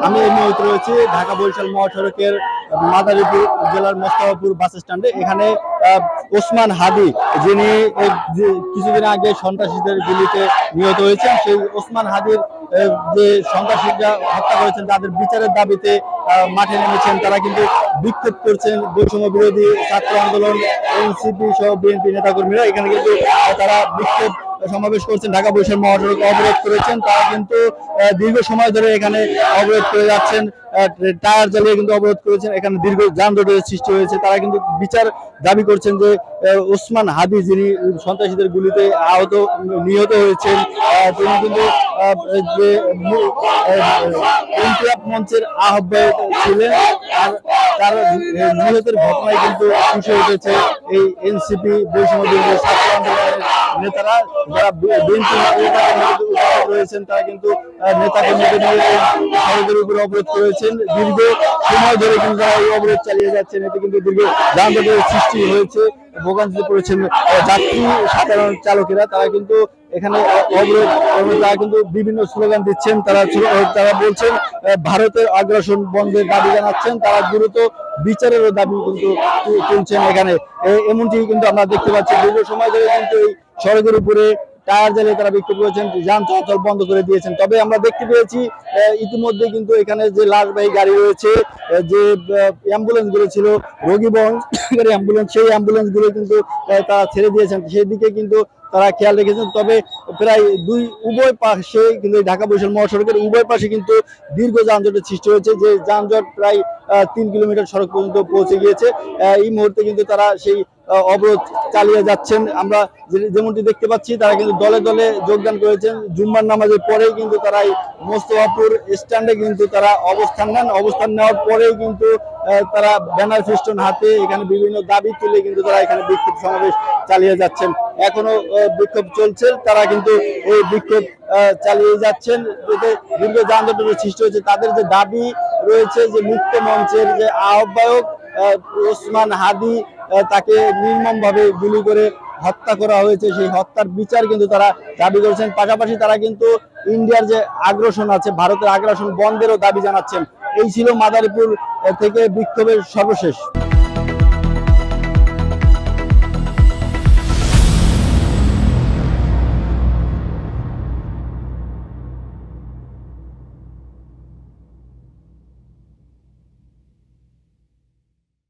আমি এই মুহূর্তে রয়েছি ঢাকা বরিশাল মহাসড়কের মাদারীপুর জেলার মোস্তাফাপুর বাস স্ট্যান্ডে। এখানে ওসমান হাদি, যিনি কিছুদিন আগে সন্ত্রাসীদের গুলিতে নিহত হয়েছেন, সেই ওসমান হাদির যে সন্ত্রাসীরা হত্যা করেছেন তাদের বিচারের দাবিতে মাঠে নেমেছেন। তারা কিন্তু বিক্ষোভ করছেন। বৈষম্য বিরোধী ছাত্র আন্দোলন, এনসিপি সহ বিএনপি নেতাকর্মীরা এখানে কিন্তু তারা বিক্ষোভ সমাবেশ করছেন। ঢাকা বরিশাল মহাসড়ক অবরোধ করেছেন। তারা কিন্তু দীর্ঘ সময় ধরে এখানে অবরোধ করে যাচ্ছেন, টায়ার জ্বালিয়ে কিন্তু অবরোধ করেছেন। এখানে দীর্ঘ যানজটের সৃষ্টি হয়েছে। তারা কিন্তু বিচার দাবি করছেন যে ওসমান হাদি, যিনি সন্ত্রাসীদের গুলিতে নিহত হয়েছেন, তিনি কিন্তু যে ইনকিলাব মঞ্চের আহ্বায়ক ছিলেন। আর তার নিহতের ঘটনায় কিন্তু খুশি উঠেছে এই এনসিপি বৈষম্য বিরোধী ছাত্র আন্দোলনের নেতারা। যারা বিএনপি রয়েছেন তারা কিন্তু নেতাকর্মীদের নিয়ে সড়কের উপরে অবরোধ করেছেন। দীর্ঘ সময় ধরে কিন্তু তারা এই অবরোধ চালিয়ে যাচ্ছেন। এতে কিন্তু দীর্ঘ যানজটের সৃষ্টি হয়েছে, ভোগান্তিতে পড়েছেন যাত্রী সাধারণ চালকেরা। তারা কিন্তু এখানে অবরোধ, তারা কিন্তু বিভিন্ন স্লোগান দিচ্ছেন। তারা বলছেন ভারতের আগ্রাসন বন্ধের দাবি জানাচ্ছেন। তারা দ্রুত বিচারেরও দাবি কিন্তু তুলছেন। এখানে এমনটি কিন্তু আমরা দেখতে পাচ্ছি। দীর্ঘ সময় ধরে কিন্তু এই সড়কের উপরে টায়ার জ্বালিয়ে তারা বিক্ষোভ করেছেন, যান চলাচল বন্ধ করে দিয়েছেন। তবে আমরা দেখতে পেয়েছি ইতিমধ্যে কিন্তু এখানে যে লাশবাহী গাড়ি রয়েছে, যে অ্যাম্বুলেন্স গুলো ছিল, রোগী বহনকারী অ্যাম্বুলেন্স, সেই অ্যাম্বুলেন্স গুলো কিন্তু তারা ছেড়ে দিয়েছেন। সেই দিকে কিন্তু তারা খেয়াল রেখেছেন। তবে প্রায় উভয় পাশে কিন্তু ঢাকা বরিশাল মহাসড়কের উভয় পাশে কিন্তু দীর্ঘ যানজটের সৃষ্টি হয়েছে। যে যানজট প্রায় 3 কিলোমিটার সড়ক পর্যন্ত পৌঁছে গিয়েছে। এই মুহূর্তে কিন্তু তারা সেই অবরোধ চালিয়ে যাচ্ছেন। আমরা যেমনটি দেখতে পাচ্ছি, তারা কিন্তু দলে দলে যোগদান করেছেন। জুম্মার নামাজের পরেই কিন্তু তারা এই মোস্তফাপুর স্ট্যান্ডে কিন্তু তারা অবস্থান নেন। অবস্থান নেওয়ার পরেই কিন্তু তারা ব্যানার ফেস্টুন হাতে এখানে বিভিন্ন দাবি তুলে কিন্তু তারা এখানে বিক্ষোভ সমাবেশ চালিয়ে যাচ্ছেন। এখনো বিক্ষোভ চলছে। তারা কিন্তু এই বিক্ষোভ চালিয়ে যাচ্ছেন। এতে দীর্ঘ যানজটের সৃষ্টি হয়েছে। তাদের যে দাবি রয়েছে, যে মুক্ত মঞ্চের যে আহ্বায়ক ওসমান হাদি, তাকে নির্মমভাবে গুলি করে হত্যা করা হয়েছে, সেই হত্যার বিচার কিন্তু তারা দাবি করেছেন। পাশাপাশি তারা কিন্তু ইন্ডিয়ার যে আগ্রাসন আছে, ভারতের আগ্রাসন বন্ধেরও দাবি জানাচ্ছেন। এই ছিল মাদারীপুর থেকে বিক্ষোভের সর্বশেষ।